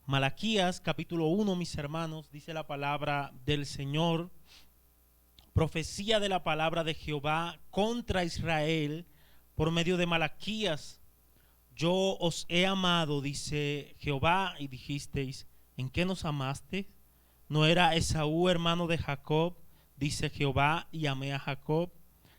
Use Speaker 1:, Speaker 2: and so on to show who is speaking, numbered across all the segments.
Speaker 1: Malaquías capítulo 1, mis hermanos, dice la palabra del Señor, profecía de la palabra de Jehová contra Israel por medio de Malaquías. Yo os he amado, dice Jehová, y dijisteis, ¿en qué nos amaste? ¿No era Esaú hermano de Jacob? Dice Jehová, y amé a Jacob.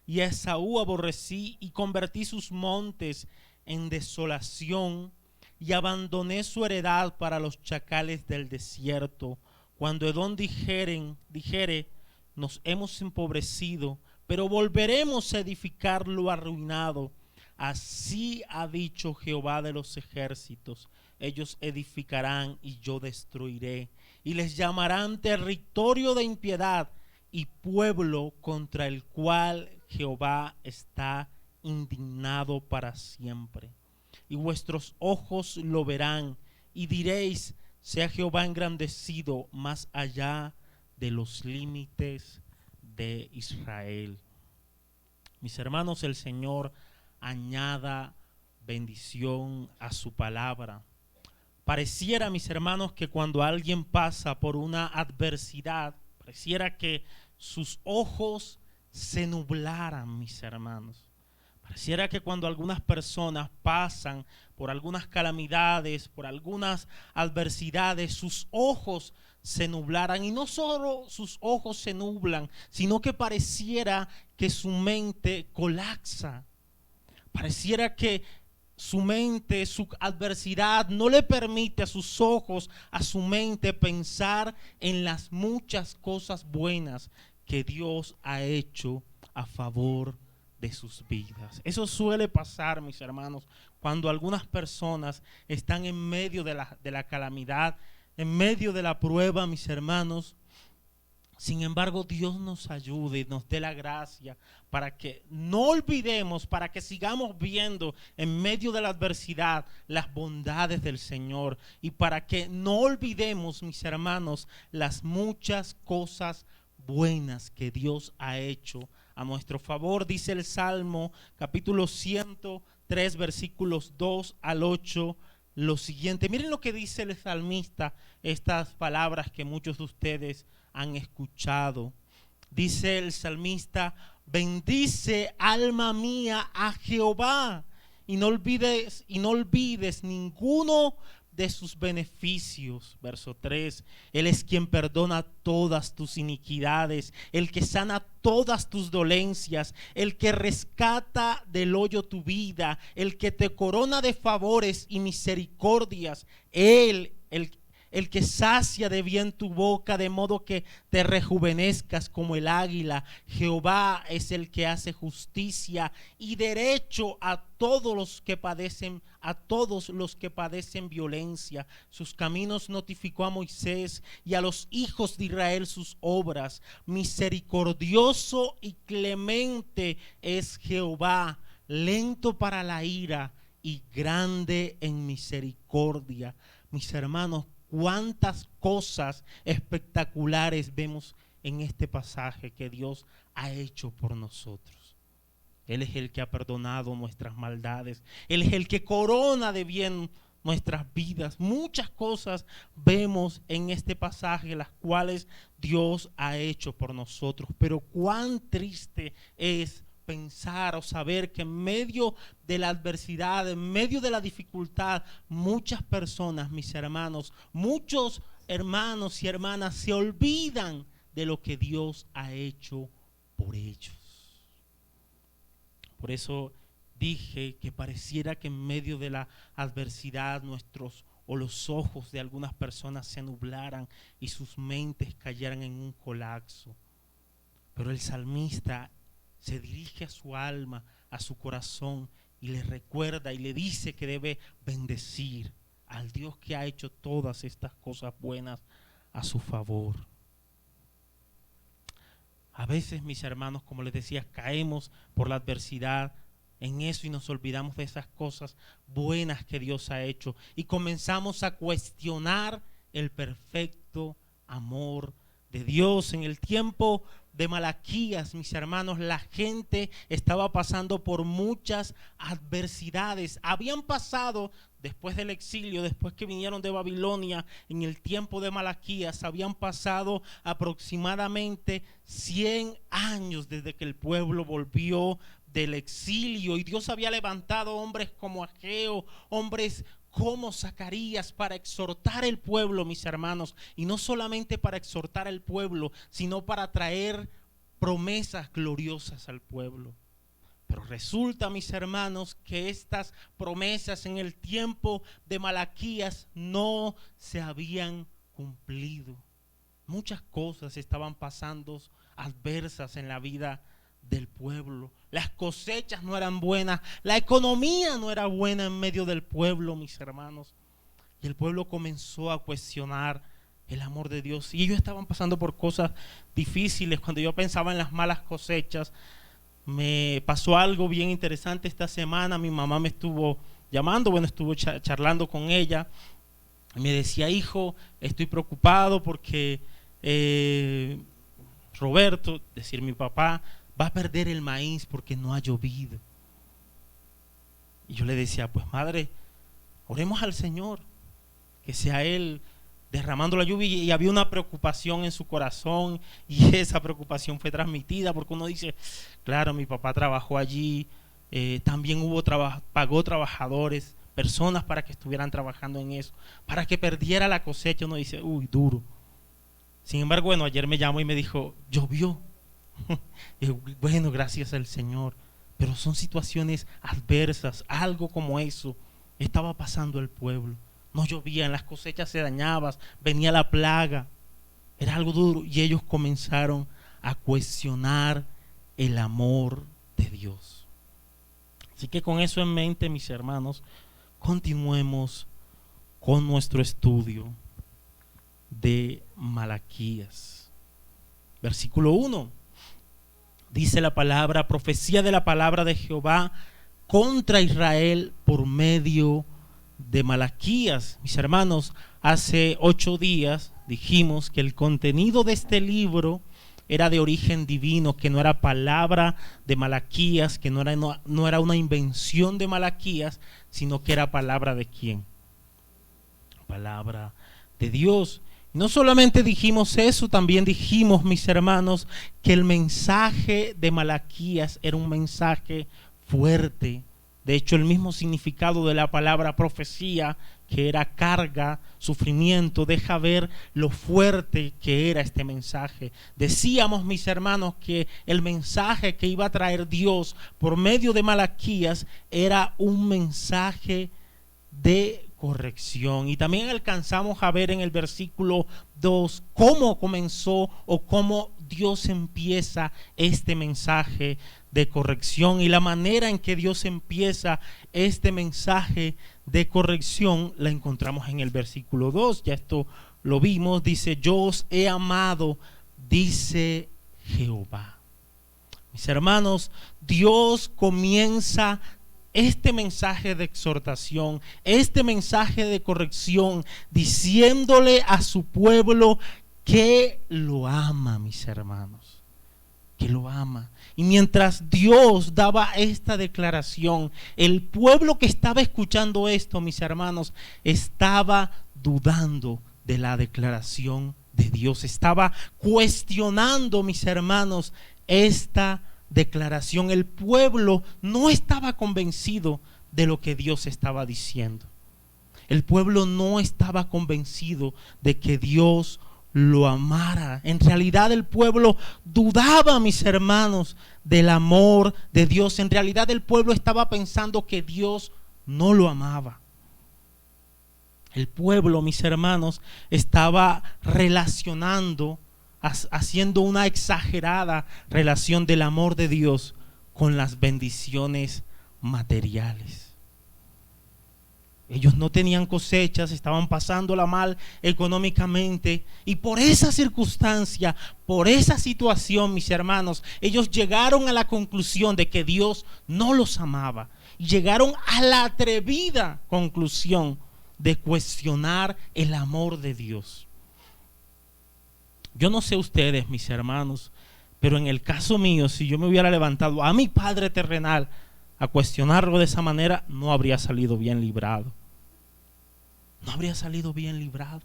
Speaker 1: Y a Esaú aborrecí y convertí sus montes en desolación y abandoné su heredad para los chacales del desierto. Cuando Edom dijere, nos hemos empobrecido, pero volveremos a edificar lo arruinado. Así ha dicho Jehová de los ejércitos: ellos edificarán y yo destruiré, y les llamarán territorio de impiedad y pueblo contra el cual Jehová está indignado para siempre. Y vuestros ojos lo verán y diréis: sea Jehová engrandecido más allá de los límites de Israel. Mis hermanos, el Señor añada bendición a su palabra. Pareciera, mis hermanos, que cuando alguien pasa por una adversidad, pareciera que sus ojos se nublaran, mis hermanos. Pareciera que cuando algunas personas pasan por algunas calamidades, por algunas adversidades, sus ojos se nublaran. Y no solo sus ojos se nublan, sino que pareciera que su mente colapsa. Pareciera que su mente, su adversidad no le permite a sus ojos, a su mente pensar en las muchas cosas buenas que Dios ha hecho a favor de sus vidas. Eso suele pasar, mis hermanos, cuando algunas personas están en medio de la calamidad, en medio de la prueba, mis hermanos. Sin embargo, Dios nos ayude y nos dé la gracia para que no olvidemos, para que sigamos viendo en medio de la adversidad las bondades del Señor, y para que no olvidemos, mis hermanos, las muchas cosas buenas que Dios ha hecho a nuestro favor. Dice el Salmo capítulo 103 versículos 2 al 8 lo siguiente. Miren lo que dice el salmista, estas palabras que muchos de ustedes han escuchado. Dice el salmista: bendice, alma mía, a Jehová, y no olvides ninguno de sus beneficios. Verso 3: Él es quien perdona todas tus iniquidades, el que sana todas tus dolencias, el que rescata del hoyo tu vida, el que te corona de favores y misericordias, el que sacia de bien tu boca, de modo que te rejuvenezcas como el águila. Jehová es el que hace justicia y derecho a todos los que padecen violencia. Sus caminos notificó a Moisés, y a los hijos de Israel sus obras. Misericordioso y clemente es Jehová, lento para la ira y grande en misericordia. Mis hermanos, cuántas cosas espectaculares vemos en este pasaje que Dios ha hecho por nosotros. Él es el que ha perdonado nuestras maldades. Él es el que corona de bien nuestras vidas. Muchas cosas vemos en este pasaje, las cuales Dios ha hecho por nosotros. Pero cuán triste es pensar o saber que en medio de la adversidad, en medio de la dificultad, muchas personas, mis hermanos, muchos hermanos y hermanas se olvidan de lo que Dios ha hecho por ellos. Por eso dije que pareciera que en medio de la adversidad los ojos de algunas personas se nublaran y sus mentes cayeran en un colapso. Pero el salmista se dirige a su alma, a su corazón, y le recuerda y le dice que debe bendecir al Dios que ha hecho todas estas cosas buenas a su favor. A veces, mis hermanos, como les decía, caemos por la adversidad en eso y nos olvidamos de esas cosas buenas que Dios ha hecho y comenzamos a cuestionar el perfecto amor de Dios. En el tiempo de Malaquías, mis hermanos, la gente estaba pasando por muchas adversidades. Habían pasado después del exilio, después que vinieron de Babilonia, en el tiempo de Malaquías, habían pasado aproximadamente 100 años desde que el pueblo volvió del exilio, y Dios había levantado hombres como Ageo, hombres como Zacarías, para exhortar el pueblo, mis hermanos, y no solamente para exhortar al pueblo, sino para traer promesas gloriosas al pueblo. Pero resulta, mis hermanos, que estas promesas en el tiempo de Malaquías no se habían cumplido. Muchas cosas estaban pasando adversas en la vida del pueblo. Las cosechas no eran buenas, la economía no era buena en medio del pueblo, mis hermanos. Y el pueblo comenzó a cuestionar el amor de Dios. Y ellos estaban pasando por cosas difíciles. Cuando yo pensaba en las malas cosechas, me pasó algo bien interesante esta semana. Mi mamá me estuvo llamando, estuvo charlando con ella. Y me decía: hijo, estoy preocupado porque Roberto, decir mi papá, va a perder el maíz porque no ha llovido. Y yo le decía: pues madre, oremos al Señor, que sea Él derramando la lluvia. Y había una preocupación en su corazón, y esa preocupación fue transmitida, porque uno dice: claro, mi papá trabajó allí, también pagó trabajadores, personas para que estuvieran trabajando en eso, para que perdiera la cosecha. Uno dice: uy, duro. Sin embargo, ayer me llamó y me dijo: llovió. Y bueno, gracias al Señor. Pero son situaciones adversas. Algo como eso estaba pasando el pueblo. No llovían, las cosechas se dañaban, venía la plaga. Era algo duro, y ellos comenzaron a cuestionar el amor de Dios. Así que con eso en mente, mis hermanos, continuemos con nuestro estudio de Malaquías. Versículo 1. Dice la palabra: profecía de la palabra de Jehová contra Israel por medio de Malaquías. Mis hermanos, hace 8 días dijimos que el contenido de este libro era de origen divino, que no era palabra de Malaquías, que no era una invención de Malaquías, sino que era palabra de ¿quién? Palabra de Dios. No solamente dijimos eso, también dijimos, mis hermanos, que el mensaje de Malaquías era un mensaje fuerte. De hecho, el mismo significado de la palabra profecía, que era carga, sufrimiento, deja ver lo fuerte que era este mensaje. Decíamos, mis hermanos, que el mensaje que iba a traer Dios por medio de Malaquías era un mensaje de corrección. Y también alcanzamos a ver en el versículo 2 cómo comenzó o cómo Dios empieza este mensaje de corrección, y la manera en que Dios empieza este mensaje de corrección la encontramos en el versículo 2. Ya esto lo vimos. Dice: yo os he amado, dice Jehová. Mis hermanos, Dios comienza este mensaje de exhortación, este mensaje de corrección, diciéndole a su pueblo que lo ama, mis hermanos, que lo ama. Y mientras Dios daba esta declaración, el pueblo que estaba escuchando esto, mis hermanos, estaba dudando de la declaración de Dios, estaba cuestionando, mis hermanos, esta declaración. El pueblo no estaba convencido de lo que Dios estaba diciendo. El pueblo no estaba convencido de que Dios lo amara. En realidad el pueblo dudaba, mis hermanos, del amor de Dios. En realidad el pueblo estaba pensando que Dios no lo amaba. El pueblo, mis hermanos, estaba relacionando, haciendo una exagerada relación del amor de Dios con las bendiciones materiales. Ellos no tenían cosechas, estaban pasándola mal económicamente, y por esa circunstancia, por esa situación, mis hermanos, ellos llegaron a la conclusión de que Dios no los amaba, y llegaron a la atrevida conclusión de cuestionar el amor de Dios. Yo no sé ustedes, mis hermanos, pero en el caso mío, si yo me hubiera levantado a mi Padre terrenal a cuestionarlo de esa manera, no habría salido bien librado. No habría salido bien librado.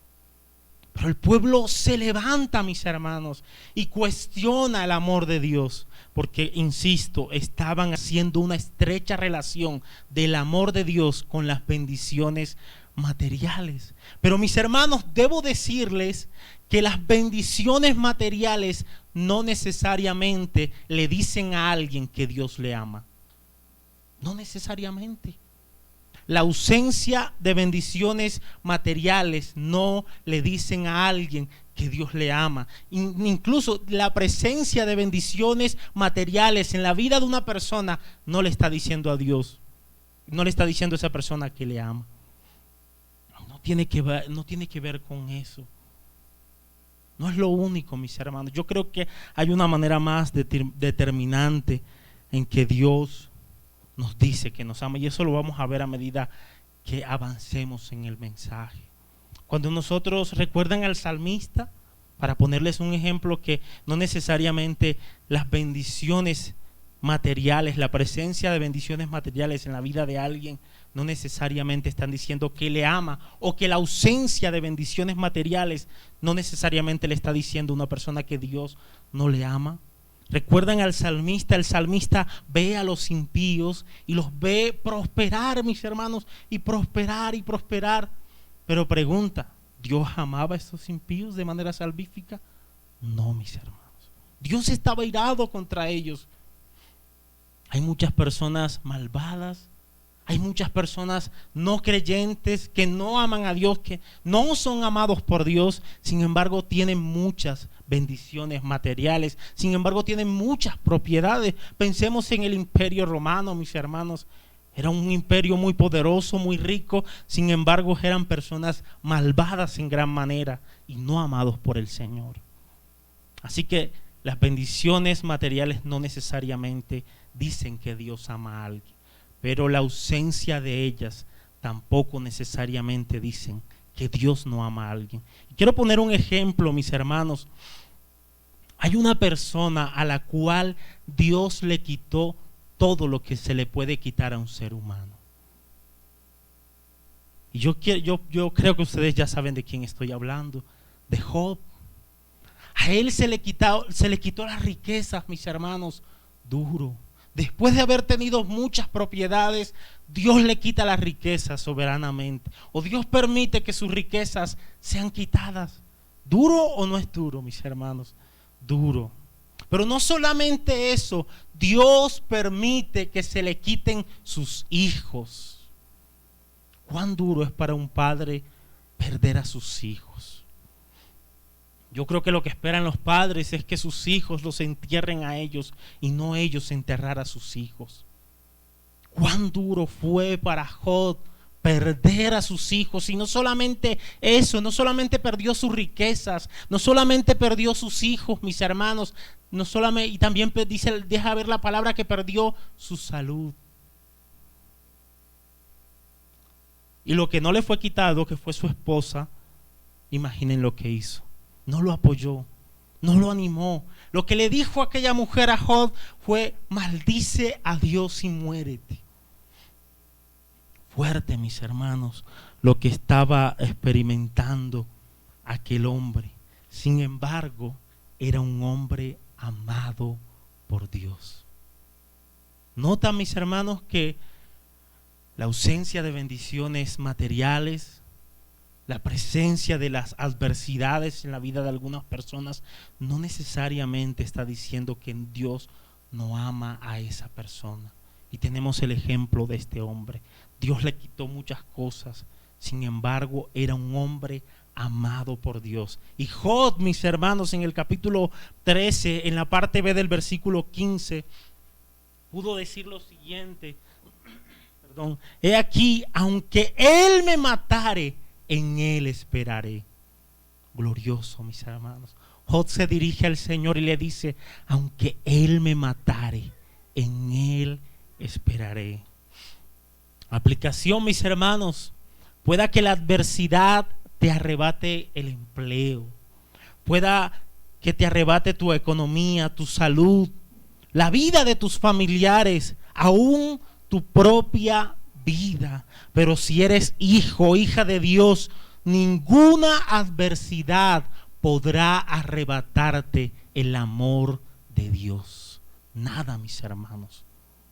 Speaker 1: Pero el pueblo se levanta, mis hermanos, y cuestiona el amor de Dios. Porque, insisto, estaban haciendo una estrecha relación del amor de Dios con las bendiciones materiales. Pero, mis hermanos, debo decirles que las bendiciones materiales no necesariamente le dicen a alguien que Dios le ama. No necesariamente. La ausencia de bendiciones materiales no le dicen a alguien que Dios le ama. Incluso la presencia de bendiciones materiales en la vida de una persona no le está diciendo a Dios, no le está diciendo a esa persona que le ama. No tiene que ver con eso. No es lo único, mis hermanos. Yo creo que hay una manera más determinante en que Dios nos dice que nos ama, y eso lo vamos a ver a medida que avancemos en el mensaje. Cuando nosotros recuerdan al salmista, para ponerles un ejemplo, que no necesariamente las bendiciones materiales, la presencia de bendiciones materiales en la vida de alguien, no necesariamente están diciendo que le ama, o que la ausencia de bendiciones materiales no necesariamente le está diciendo a una persona que Dios no le ama. Recuerdan al salmista, el salmista ve a los impíos y los ve prosperar, mis hermanos, y prosperar y prosperar. Pero pregunta, ¿Dios amaba a estos impíos de manera salvífica? No, mis hermanos. Dios estaba irado contra ellos. Hay muchas personas malvadas, hay muchas personas no creyentes que no aman a Dios, que no son amados por Dios, sin embargo tienen muchas bendiciones materiales, sin embargo tienen muchas propiedades. Pensemos en el Imperio Romano, mis hermanos. Era un imperio muy poderoso, muy rico, sin embargo eran personas malvadas en gran manera y no amados por el Señor. Así que las bendiciones materiales no necesariamente dicen que Dios ama a alguien, pero la ausencia de ellas tampoco necesariamente dicen que Dios no ama a alguien. Y quiero poner un ejemplo, mis hermanos. Hay una persona a la cual Dios le quitó todo lo que se le puede quitar a un ser humano. Y yo creo que ustedes ya saben de quién estoy hablando, de Job. A él se le quitó las riquezas, mis hermanos, duro. Después de haber tenido muchas propiedades, Dios le quita las riquezas soberanamente. O Dios permite que sus riquezas sean quitadas. ¿Duro o no es duro, mis hermanos? Duro. Pero no solamente eso, Dios permite que se le quiten sus hijos. ¿Cuán duro es para un padre perder a sus hijos? Yo creo que lo que esperan los padres es que sus hijos los entierren a ellos y no ellos enterrar a sus hijos. Cuán duro fue para Job perder a sus hijos. Y no solamente eso, no solamente perdió sus riquezas, no solamente perdió sus hijos, mis hermanos, no solamente, y también deja ver la palabra que perdió su salud. Y lo que no le fue quitado, que fue su esposa, imaginen lo que hizo. No lo apoyó, no lo animó. Lo que le dijo aquella mujer a Job fue: maldice a Dios y muérete. Fuerte, mis hermanos, lo que estaba experimentando aquel hombre. Sin embargo, era un hombre amado por Dios. Nota, mis hermanos, que la ausencia de bendiciones materiales, la presencia de las adversidades en la vida de algunas personas, no necesariamente está diciendo que Dios no ama a esa persona. Y tenemos el ejemplo de este hombre. Dios le quitó muchas cosas, sin embargo era un hombre amado por Dios. Y Job, mis hermanos, en el capítulo 13, en la parte B del versículo 15, pudo decir lo siguiente: he aquí, aunque él me matare, en él esperaré. Glorioso, mis hermanos. Job se dirige al Señor y le dice: aunque él me matare, en él esperaré. Aplicación, mis hermanos: pueda que la adversidad te arrebate el empleo, pueda que te arrebate tu economía, tu salud, la vida de tus familiares, aún tu propia vida. Pero si eres hijo, hija de Dios, ninguna adversidad podrá arrebatarte el amor de Dios. Nada, mis hermanos,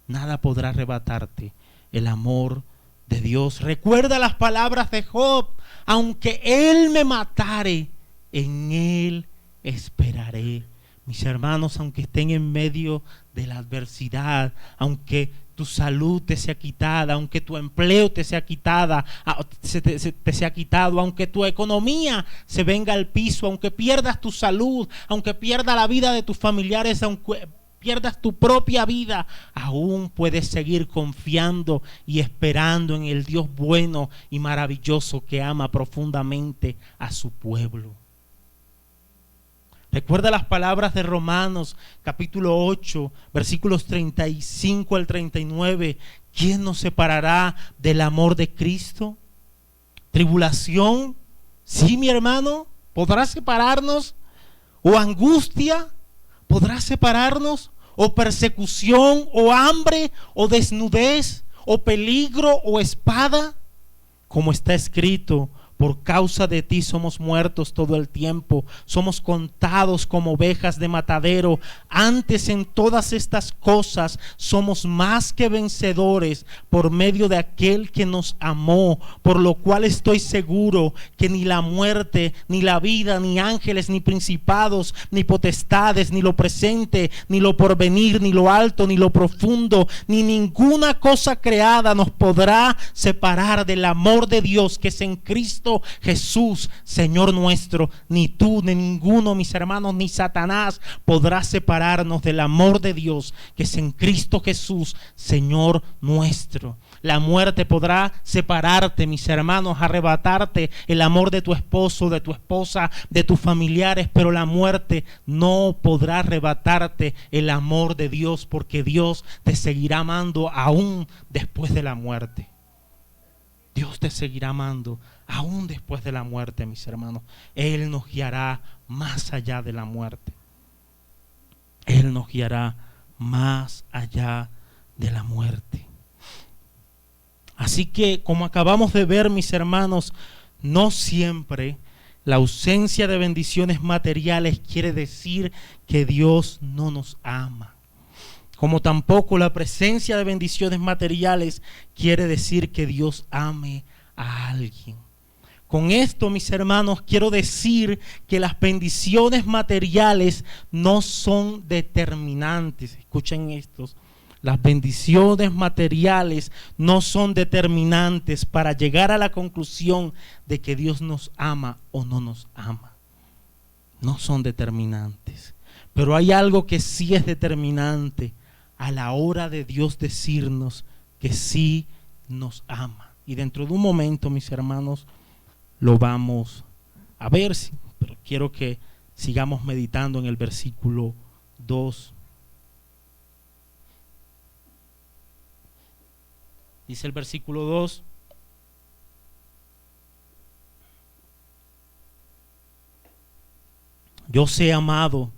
Speaker 1: nada podrá arrebatarte el amor de Dios. Recuerda las palabras de Job: aunque él me matare, en él esperaré. Mis hermanos, aunque estén en medio de la adversidad, aunque tu salud te sea quitada, aunque tu empleo te sea quitada, te sea quitado, aunque tu economía se venga al piso, aunque pierdas tu salud, aunque pierdas la vida de tus familiares, aunque pierdas tu propia vida, aún puedes seguir confiando y esperando en el Dios bueno y maravilloso que ama profundamente a su pueblo. Recuerda las palabras de Romanos capítulo 8, versículos 35 al 39. ¿Quién nos separará del amor de Cristo? ¿Tribulación? Sí, mi hermano, ¿podrá separarnos? ¿O angustia? ¿Podrá separarnos? ¿O persecución? ¿O hambre? ¿O desnudez? ¿O peligro? ¿O espada? Como está escrito: por causa de ti somos muertos todo el tiempo, somos contados como ovejas de matadero. Antes, en todas estas cosas somos más que vencedores por medio de aquel que nos amó, por lo cual estoy seguro que ni la muerte, ni la vida, ni ángeles, ni principados, ni potestades, ni lo presente, ni lo porvenir, ni lo alto, ni lo profundo, ni ninguna cosa creada nos podrá separar del amor de Dios que es en Cristo Jesús, Señor nuestro. Ni tú, ni ninguno, mis hermanos, ni Satanás podrá separarnos del amor de Dios que es en Cristo Jesús, Señor nuestro. La muerte podrá separarte, mis hermanos, arrebatarte el amor de tu esposo, de tu esposa, de tus familiares, pero la muerte no podrá arrebatarte el amor de Dios, porque Dios te seguirá amando aún después de la muerte. Dios te seguirá amando aún después de la muerte, mis hermanos. Él nos guiará más allá de la muerte. Él nos guiará más allá de la muerte. Así que, como acabamos de ver, mis hermanos, no siempre la ausencia de bendiciones materiales quiere decir que Dios no nos ama. Como tampoco la presencia de bendiciones materiales quiere decir que Dios ame a alguien. Con esto, mis hermanos, quiero decir que las bendiciones materiales no son determinantes. Escuchen estos. Las bendiciones materiales no son determinantes para llegar a la conclusión de que Dios nos ama o no nos ama. No son determinantes. Pero hay algo que sí es determinante a la hora de Dios decirnos que sí nos ama. Y dentro de un momento, mis hermanos, lo vamos a ver. Pero quiero que sigamos meditando en el versículo 2. Dice el versículo 2: yo os he amado,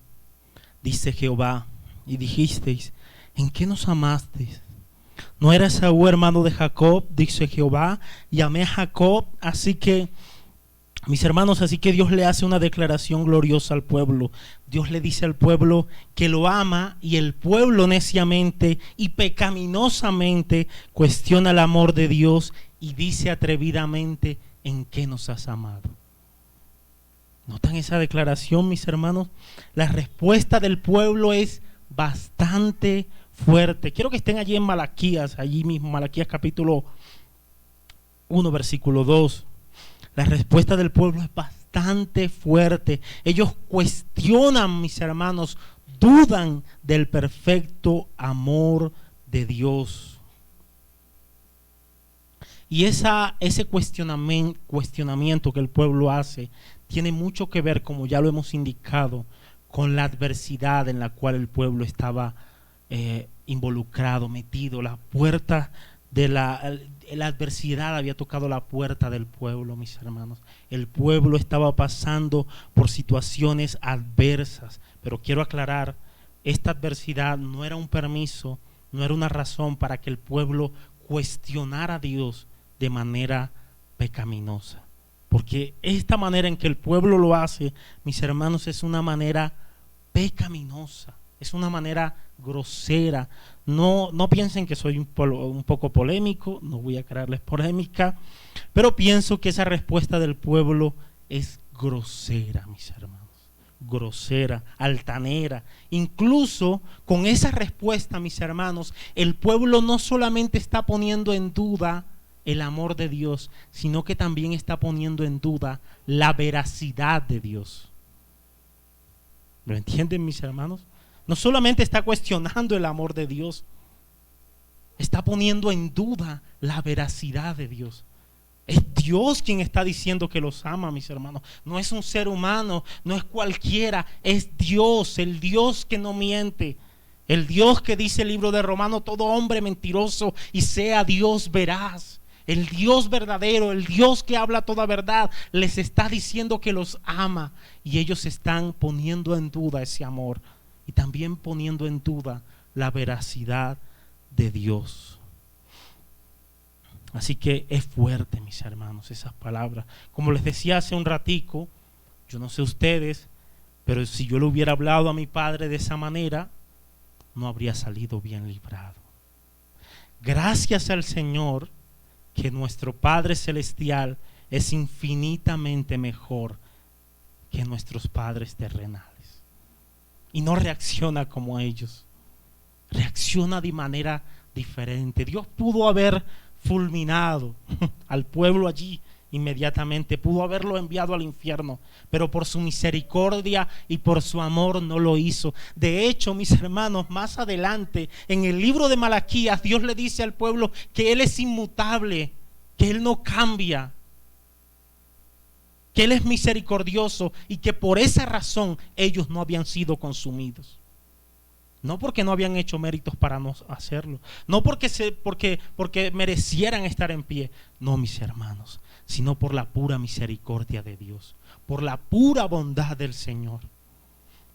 Speaker 1: dice Jehová, y dijisteis: ¿en qué nos amasteis? ¿No era Esaú hermano de Jacob? Dice Jehová, y amé a Jacob. Así que, mis hermanos, así que Dios le hace una declaración gloriosa al pueblo. Dios le dice al pueblo que lo ama, y el pueblo neciamente y pecaminosamente cuestiona el amor de Dios y dice atrevidamente: ¿en qué nos has amado? ¿Notan esa declaración, mis hermanos? La respuesta del pueblo es bastante fuerte. Quiero que estén allí en Malaquías, allí mismo, Malaquías capítulo 1, versículo 2. La respuesta del pueblo es bastante fuerte. Ellos cuestionan, mis hermanos, dudan del perfecto amor de Dios. Y ese cuestionamiento que el pueblo hace tiene mucho que ver, como ya lo hemos indicado, con la adversidad en la cual el pueblo estaba involucrado, metido. La puerta la adversidad había tocado la puerta del pueblo, mis hermanos. El pueblo estaba pasando por situaciones adversas, pero quiero aclarar, esta adversidad no era un permiso, no era una razón para que el pueblo cuestionara a Dios de manera pecaminosa. Porque esta manera en que el pueblo lo hace, mis hermanos, es una manera pecaminosa, es una manera grosera. No piensen que soy un poco polémico, no voy a crearles polémica, pero pienso que esa respuesta del pueblo es grosera, mis hermanos, grosera, altanera. Incluso con esa respuesta, mis hermanos, el pueblo no solamente está poniendo en duda el amor de Dios, sino que también está poniendo en duda la veracidad de Dios. ¿Lo entienden, mis hermanos? No solamente está cuestionando el amor de Dios, está poniendo en duda la veracidad de Dios. Es Dios quien está diciendo que los ama, mis hermanos. No es un ser humano, no es cualquiera, es Dios, el Dios que no miente. El Dios que dice el libro de Romanos, todo hombre mentiroso y sea Dios veraz. El Dios verdadero, el Dios que habla toda verdad, les está diciendo que los ama, y ellos están poniendo en duda ese amor y también poniendo en duda la veracidad de Dios. Así que es fuerte, mis hermanos, esas palabras. Como les decía hace un ratico, yo no sé ustedes, pero si yo le hubiera hablado a mi padre de esa manera, no habría salido bien librado. Gracias al Señor que nuestro Padre Celestial es infinitamente mejor que nuestros padres terrenales. Y no reacciona como ellos. Reacciona de manera diferente. Dios pudo haber fulminado al pueblo allí inmediatamente, pudo haberlo enviado al infierno, pero por su misericordia y por su amor no lo hizo. De hecho, mis hermanos, más adelante en el libro de Malaquías, Dios le dice al pueblo que Él es inmutable, que Él no cambia, que Él es misericordioso y que por esa razón ellos no habían sido consumidos. No porque no habían hecho méritos para no hacerlo, no porque merecieran estar en pie, no, mis hermanos, sino por la pura misericordia de Dios, por la pura bondad del Señor.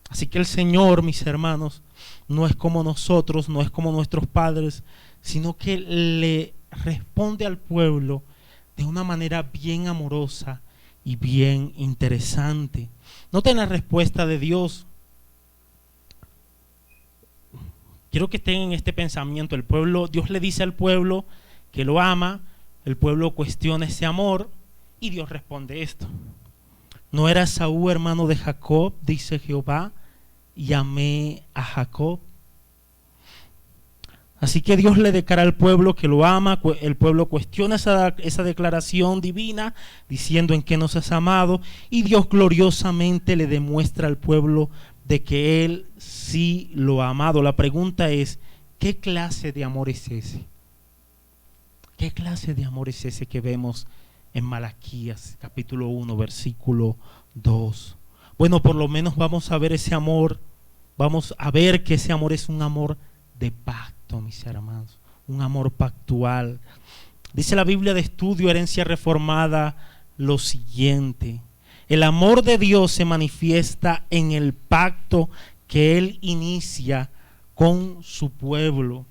Speaker 1: Así que el Señor, mis hermanos, no es como nosotros, no es como nuestros padres, sino que le responde al pueblo de una manera bien amorosa y bien interesante. Noten la respuesta de Dios. Quiero que estén en este pensamiento. El pueblo, Dios le dice al pueblo que lo ama, el pueblo cuestiona ese amor y Dios responde esto: ¿no era Esaú hermano de Jacob? Dice Jehová, y amé a Jacob. Así que Dios le declara al pueblo que lo ama. El pueblo cuestiona esa declaración divina, diciendo en qué nos has amado, y Dios gloriosamente le demuestra al pueblo de que Él sí lo ha amado. La pregunta es, ¿qué clase de amor es ese? ¿Qué clase de amor es ese que vemos en Malaquías capítulo 1 versículo 2? Bueno, por lo menos vamos a ver ese amor. Vamos a ver que ese amor es un amor de pacto, mis hermanos, un amor pactual. Dice la Biblia de Estudio Herencia Reformada lo siguiente: el amor de Dios se manifiesta en el pacto que Él inicia con su pueblo.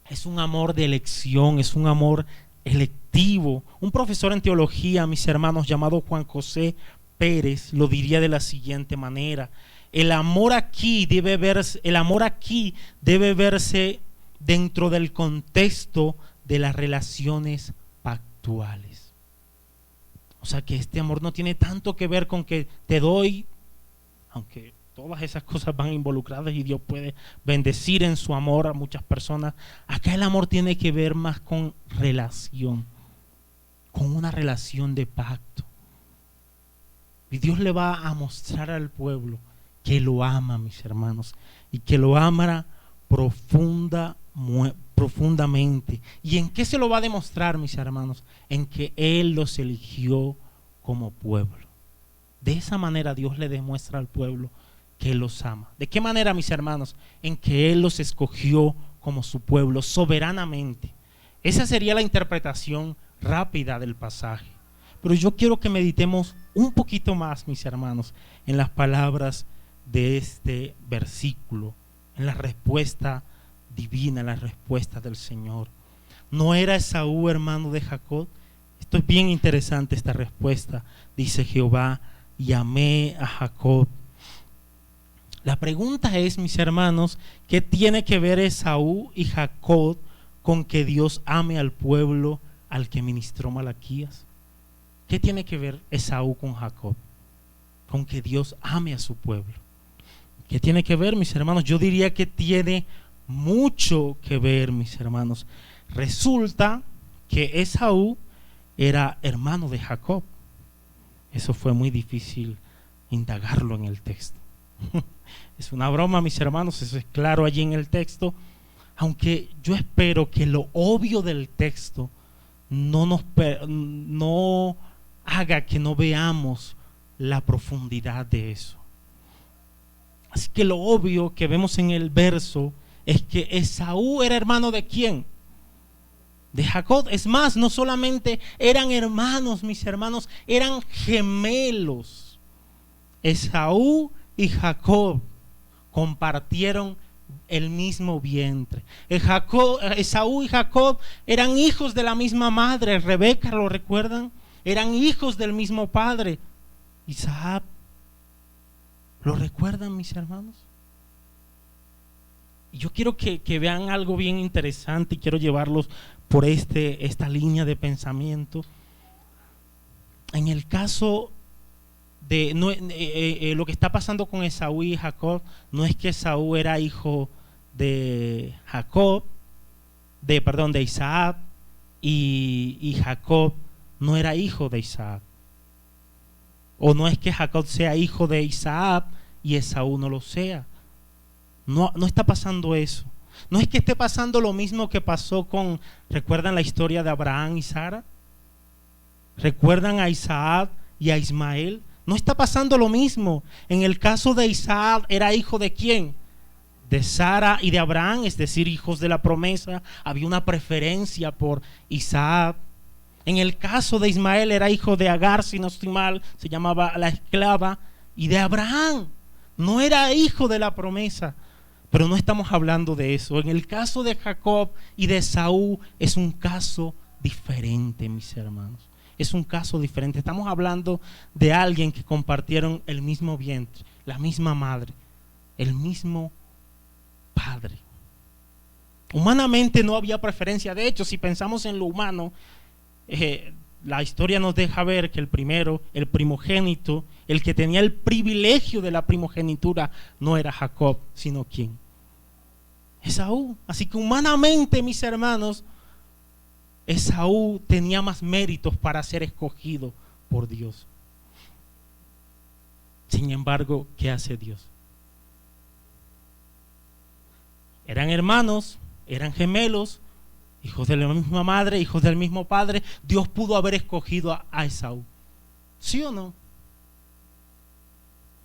Speaker 1: Es un amor de elección, es un amor electivo. Un profesor en teología, mis hermanos, llamado Juan José Pérez, lo diría de la siguiente manera: el amor aquí debe verse dentro del contexto de las relaciones pactuales. O sea que este amor no tiene tanto que ver con que te doy, aunque todas esas cosas van involucradas y Dios puede bendecir en su amor a muchas personas. Acá el amor tiene que ver más con relación, con una relación de pacto. Y Dios le va a mostrar al pueblo que lo ama, mis hermanos, y que lo amará profundamente. ¿Y en qué se lo va a demostrar, mis hermanos? En que Él los eligió como pueblo. De esa manera Dios le demuestra al pueblo que Él los ama. ¿De qué manera, mis hermanos? En que Él los escogió como su pueblo soberanamente. Esa sería la interpretación rápida del pasaje. Pero yo quiero que meditemos un poquito más, mis hermanos, en las palabras de este versículo, en la respuesta divina, en la respuesta del Señor. ¿No era Esaú hermano de Jacob? Esto es bien interesante, esta respuesta. Dice Jehová: y amé a Jacob. La pregunta es, mis hermanos, ¿qué tiene que ver Esaú y Jacob con que Dios ame al pueblo al que ministró Malaquías? ¿Qué tiene que ver Esaú con Jacob? Con que Dios ame a su pueblo. ¿Qué tiene que ver, mis hermanos? Yo diría que tiene mucho que ver, mis hermanos. Resulta que Esaú era hermano de Jacob. Eso fue muy difícil indagarlo en el texto. Es una broma, mis hermanos, eso es claro allí en el texto. Aunque yo espero que lo obvio del texto no haga que no veamos la profundidad de eso. Así que lo obvio que vemos en el verso es que Esaú era hermano ¿de quién? De Jacob. Es más, no solamente eran hermanos, mis hermanos, eran gemelos. Esaú y Jacob compartieron el mismo vientre. Esaú y Jacob eran hijos de la misma madre, Rebeca, ¿lo recuerdan? Eran hijos del mismo padre, Isaac. ¿Lo recuerdan, mis hermanos? Y yo quiero que vean algo bien interesante y quiero llevarlos por esta línea de pensamiento. En el caso de lo que está pasando con Esaú y Jacob, no es que Esaú era hijo de Jacob, de Isaac, y Jacob no era hijo de Isaac. O no es que Jacob sea hijo de Isaac y Esaú no lo sea. No está pasando eso. No es que esté pasando lo mismo que pasó ¿recuerdan la historia de Abraham y Sara? ¿Recuerdan a Isaac y a Ismael? No está pasando lo mismo. En el caso de Isaac, ¿era hijo de quién? De Sara y de Abraham, es decir, hijos de la promesa. Había una preferencia por Isaac. En el caso de Ismael, era hijo de Agar, si no estoy mal, se llamaba la esclava, y de Abraham. No era hijo de la promesa. Pero no estamos hablando de eso. En el caso de Jacob y de Esaú es un caso diferente, mis hermanos. Es un caso diferente. Estamos hablando de alguien que compartieron el mismo vientre, la misma madre, el mismo padre. Humanamente no había preferencia. De hecho, si pensamos en lo humano, la historia nos deja ver que el primogénito, el que tenía el privilegio de la primogenitura, no era Jacob, sino ¿quién? Esaú. Así que humanamente, mis hermanos, Esaú tenía más méritos para ser escogido por Dios. Sin embargo, ¿qué hace Dios? Eran hermanos, eran gemelos, hijos de la misma madre, hijos del mismo padre. Dios pudo haber escogido a Esaú. ¿Sí o no?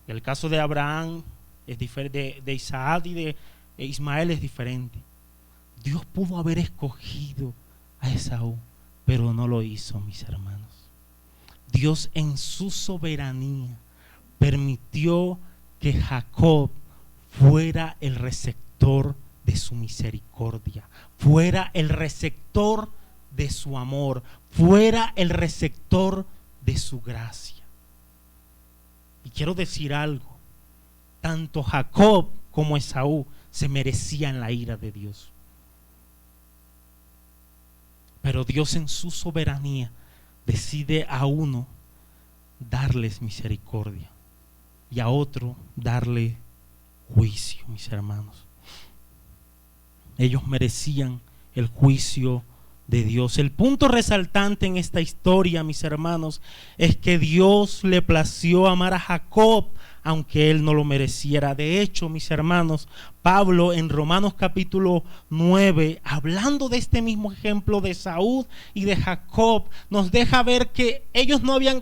Speaker 1: El caso de Abraham es diferente, de Isaac y de Ismael es diferente. Dios pudo haber escogido a Esaú, pero no lo hizo, mis hermanos. Dios en su soberanía permitió que Jacob fuera el receptor de su misericordia, fuera el receptor de su amor, fuera el receptor de su gracia. Y quiero decir algo: tanto Jacob como Esaú se merecían la ira de Dios, pero Dios en su soberanía decide a uno darles misericordia y a otro darle juicio, mis hermanos. Ellos merecían el juicio de Dios. El punto resaltante en esta historia, mis hermanos, es que Dios le plació amar a Jacob aunque él no lo mereciera. De hecho, mis hermanos, Pablo en Romanos capítulo 9, hablando de este mismo ejemplo de Esaú y de Jacob, nos deja ver que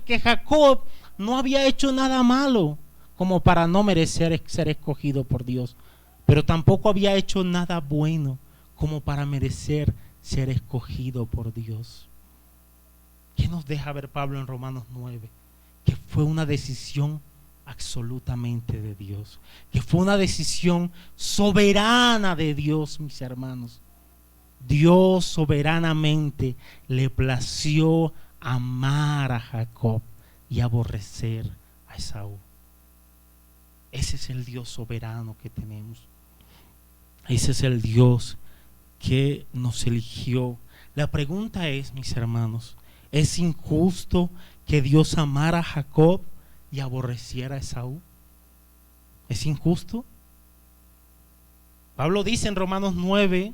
Speaker 1: que Jacob no había hecho nada malo como para no merecer ser escogido por Dios, pero tampoco había hecho nada bueno como para merecer ser escogido por Dios. ¿Qué nos deja ver Pablo en Romanos 9? Que fue una decisión absolutamente de Dios, que fue una decisión soberana de Dios, mis hermanos. Dios soberanamente le plació amar a Jacob y aborrecer a Esaú. Ese es el Dios soberano que tenemos. Ese es el Dios que nos eligió. La pregunta es, mis hermanos, ¿es injusto que Dios amara a Jacob y aborreciera a Esaú? ¿Es injusto? Pablo dice en Romanos 9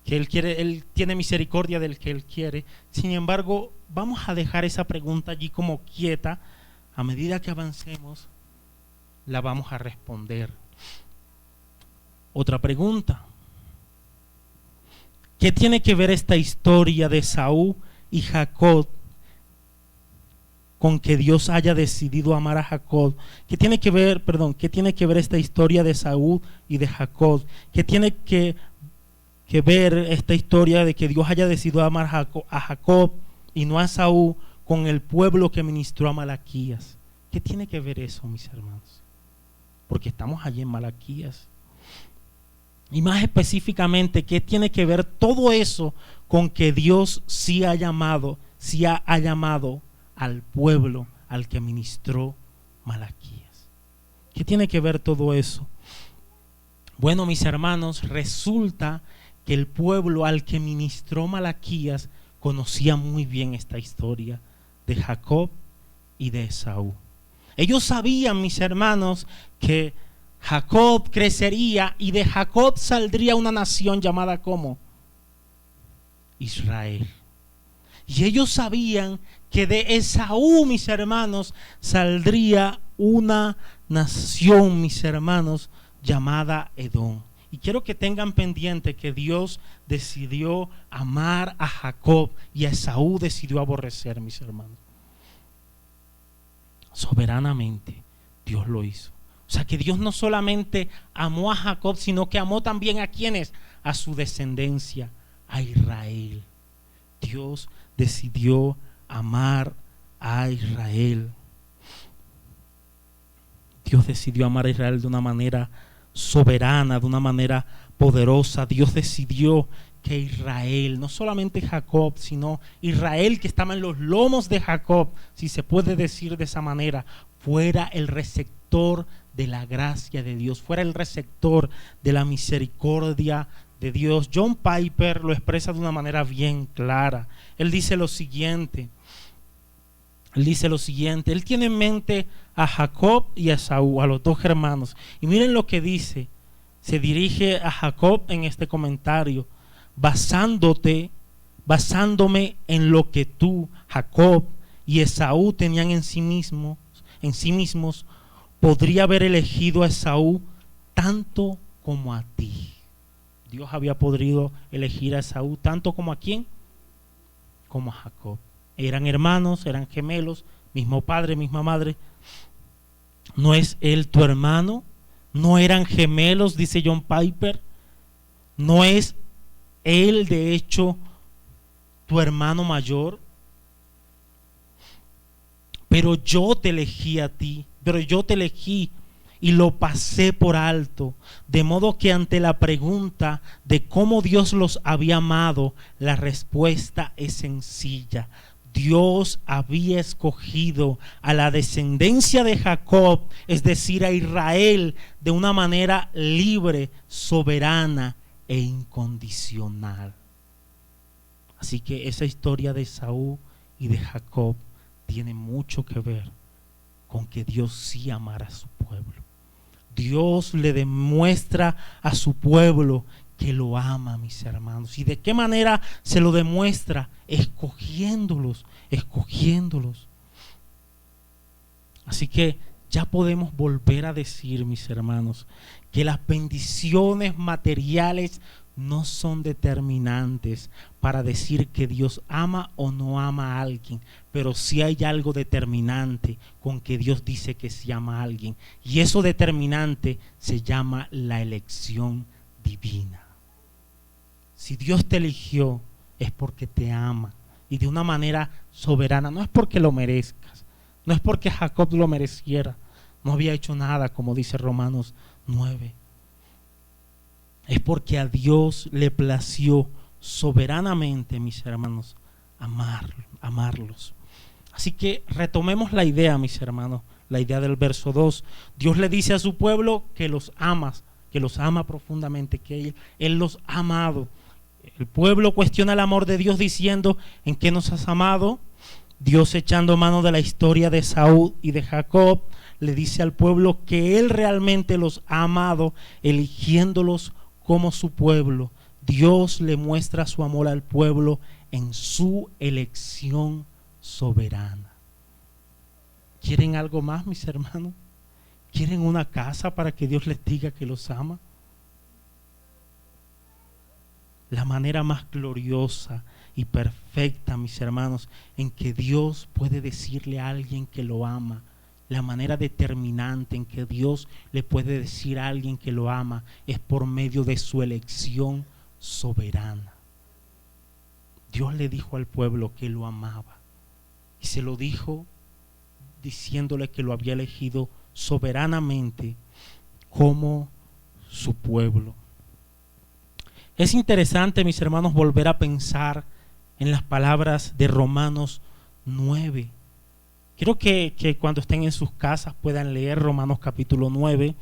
Speaker 1: que él tiene misericordia del que él quiere. Sin embargo, vamos a dejar esa pregunta allí como quieta. A medida que avancemos, la vamos a responder. Otra pregunta: ¿qué tiene que ver esta historia de Esaú y Jacob con que Dios haya decidido amar a Jacob? ¿Qué tiene que ver esta historia de Esaú y de Jacob? ¿Qué tiene que ver esta historia de que Dios haya decidido amar a Jacob y no a Esaú con el pueblo que ministró a Malaquías? ¿Qué tiene que ver eso, mis hermanos? Porque estamos allí en Malaquías. Y más específicamente, ¿qué tiene que ver todo eso con que Dios sí ha llamado al pueblo al que ministró Malaquías? ¿Qué tiene que ver todo eso? Bueno, mis hermanos, resulta que el pueblo al que ministró Malaquías conocía muy bien esta historia de Jacob y de Esaú. Ellos sabían, mis hermanos, que Jacob crecería y de Jacob saldría una nación llamada ¿cómo? Israel. Y ellos sabían que de Esaú, mis hermanos, saldría una nación, mis hermanos, llamada Edom. Y quiero que tengan pendiente que Dios decidió amar a Jacob y a Esaú decidió aborrecer, mis hermanos. Soberanamente Dios lo hizo. O sea que Dios no solamente amó a Jacob, sino que amó también a quienes, a su descendencia, a Israel. Dios decidió amar a Israel. Dios decidió amar a Israel de una manera soberana, de una manera poderosa. Dios decidió que Israel, no solamente Jacob, sino Israel que estaba en los lomos de Jacob, si se puede decir de esa manera, fuera el receptor de la gracia de Dios, fuera el receptor de la misericordia de Dios. John Piper lo expresa de una manera bien clara. Él dice lo siguiente. Él tiene en mente a Jacob y a Esaú, a los dos hermanos. Y miren lo que dice. Se dirige a Jacob en este comentario: basándome en lo que tú, Jacob y Esaú tenían en sí mismos, podría haber elegido a Esaú tanto como a ti. Dios había podido elegir a Esaú tanto como a quién, como a Jacob. Eran hermanos, eran gemelos, mismo padre, misma madre. ¿No es él tu hermano? ¿No eran gemelos? Dice John Piper. ¿No es él de hecho tu hermano mayor? Pero yo te elegí a ti, y lo pasé por alto, de modo que ante la pregunta de cómo Dios los había amado, la respuesta es sencilla. Dios había escogido a la descendencia de Jacob, es decir, a Israel, de una manera libre, soberana e incondicional. Así que esa historia de Esaú y de Jacob tiene mucho que ver con que Dios sí amara a su pueblo. Dios le demuestra a su pueblo que lo ama, mis hermanos. ¿Y de qué manera se lo demuestra? Escogiéndolos. Así que ya podemos volver a decir, mis hermanos, que las bendiciones materiales no son determinantes para decir que Dios ama o no ama a alguien, pero sí hay algo determinante con que Dios dice que sí ama a alguien, y eso determinante se llama la elección divina. Si Dios te eligió, es porque te ama y de una manera soberana. No es porque lo merezcas, no es porque Jacob lo mereciera. No había hecho nada, como dice Romanos 9. Es porque a Dios le plació soberanamente, mis hermanos, amarlos. Así que retomemos la idea, mis hermanos, la idea del verso 2. Dios le dice a su pueblo que los ama profundamente, que Él los ha amado. El pueblo cuestiona el amor de Dios diciendo: ¿en qué nos has amado? Dios, echando mano de la historia de Esaú y de Jacob, le dice al pueblo que Él realmente los ha amado, eligiéndolos como su pueblo. Dios le muestra su amor al pueblo en su elección soberana. ¿Quieren algo más, mis hermanos? ¿Quieren una casa para que Dios les diga que los ama? La manera más gloriosa y perfecta, mis hermanos, en que Dios puede decirle a alguien que lo ama, la manera determinante en que Dios le puede decir a alguien que lo ama, es por medio de su elección soberana. Dios le dijo al pueblo que lo amaba, y se lo dijo diciéndole que lo había elegido soberanamente como su pueblo. Es interesante, mis hermanos, volver a pensar en las palabras de Romanos 9. Quiero que cuando estén en sus casas puedan leer Romanos capítulo 9,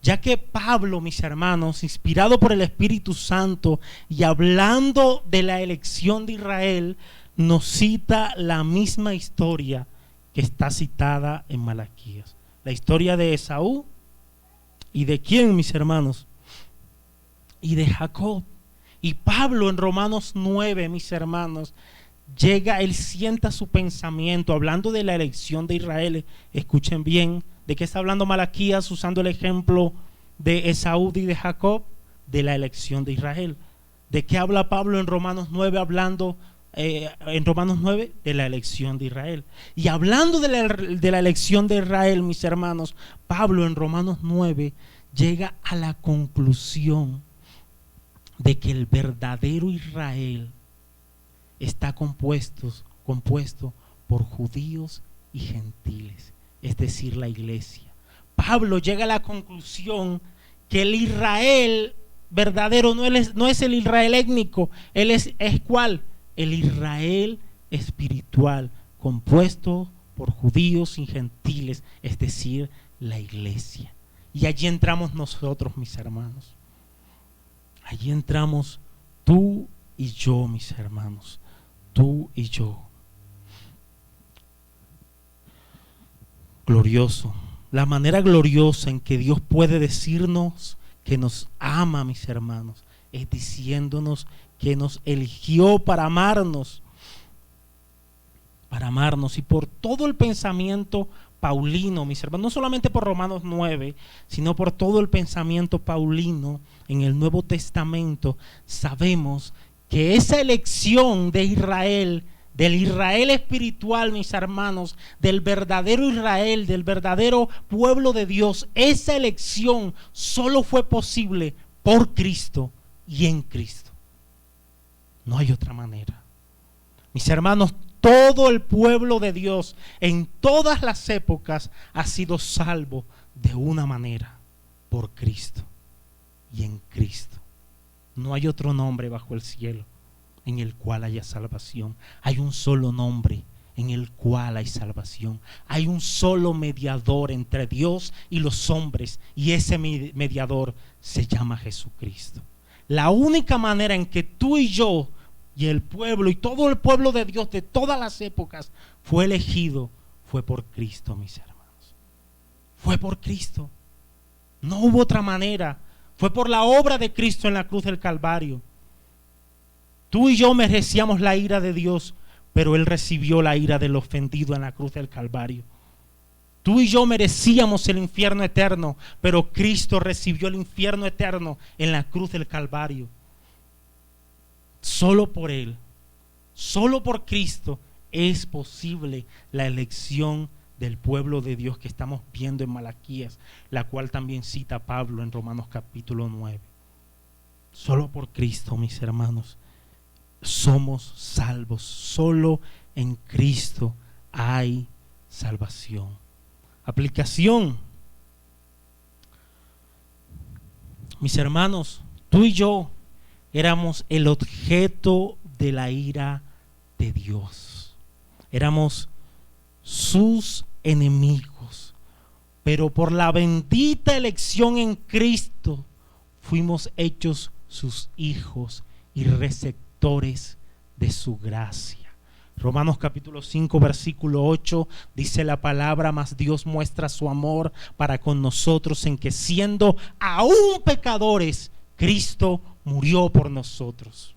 Speaker 1: ya que Pablo, mis hermanos, inspirado por el Espíritu Santo y hablando de la elección de Israel, nos cita la misma historia que está citada en Malaquías. La historia de Esaú y de quién, mis hermanos, y de Jacob. Y Pablo en Romanos 9, mis hermanos, él sienta su pensamiento hablando de la elección de Israel. Escuchen bien, ¿de qué está hablando Malaquías usando el ejemplo de Esaú y de Jacob? De la elección de Israel. ¿De qué habla Pablo en Romanos 9 hablando en Romanos 9? De la elección de Israel. Y hablando de la elección de Israel, mis hermanos, Pablo en Romanos 9 llega a la conclusión de que el verdadero Israel está compuesto por judíos y gentiles, es decir, la iglesia. Pablo llega a la conclusión que el Israel verdadero no es el Israel étnico, él es ¿cuál? El Israel espiritual, compuesto por judíos y gentiles, es decir, la iglesia. Y allí entramos nosotros, mis hermanos. Allí entramos tú y yo, mis hermanos, tú y yo. Glorioso, la manera gloriosa en que Dios puede decirnos que nos ama, mis hermanos, es diciéndonos que nos eligió para amarnos y por todo el pensamiento paulino, mis hermanos, no solamente por Romanos 9, sino por todo el pensamiento paulino en el Nuevo Testamento, sabemos que esa elección de Israel, del Israel espiritual, mis hermanos, del verdadero Israel, del verdadero pueblo de Dios, esa elección solo fue posible por Cristo y en Cristo. No hay otra manera. Mis hermanos, todo el pueblo de Dios en todas las épocas ha sido salvo de una manera, por Cristo y en Cristo. No hay otro nombre bajo el cielo en el cual haya salvación. Hay un solo nombre en el cual hay salvación. Hay un solo mediador entre Dios y los hombres, y ese mediador se llama Jesucristo. La única manera en que tú y yo y el pueblo y todo el pueblo de Dios de todas las épocas fue elegido fue por Cristo, mis hermanos. Fue por Cristo. No hubo otra manera. Fue por la obra de Cristo en la cruz del Calvario. Tú y yo merecíamos la ira de Dios, pero Él recibió la ira del ofendido en la cruz del Calvario. Tú y yo merecíamos el infierno eterno, pero Cristo recibió el infierno eterno en la cruz del Calvario. Solo por Él, solo por Cristo es posible la elección del pueblo de Dios que estamos viendo en Malaquías, la cual también cita Pablo en Romanos capítulo 9. Solo por Cristo, mis hermanos, somos salvos. Solo en Cristo hay salvación. Aplicación. Mis hermanos, tú y yo éramos el objeto de la ira de Dios. Éramos sus enemigos. Pero por la bendita elección en Cristo fuimos hechos sus hijos y receptores de su gracia. Romanos capítulo 5 versículo 8 dice la palabra: mas Dios muestra su amor para con nosotros en que siendo aún pecadores, Cristo murió por nosotros.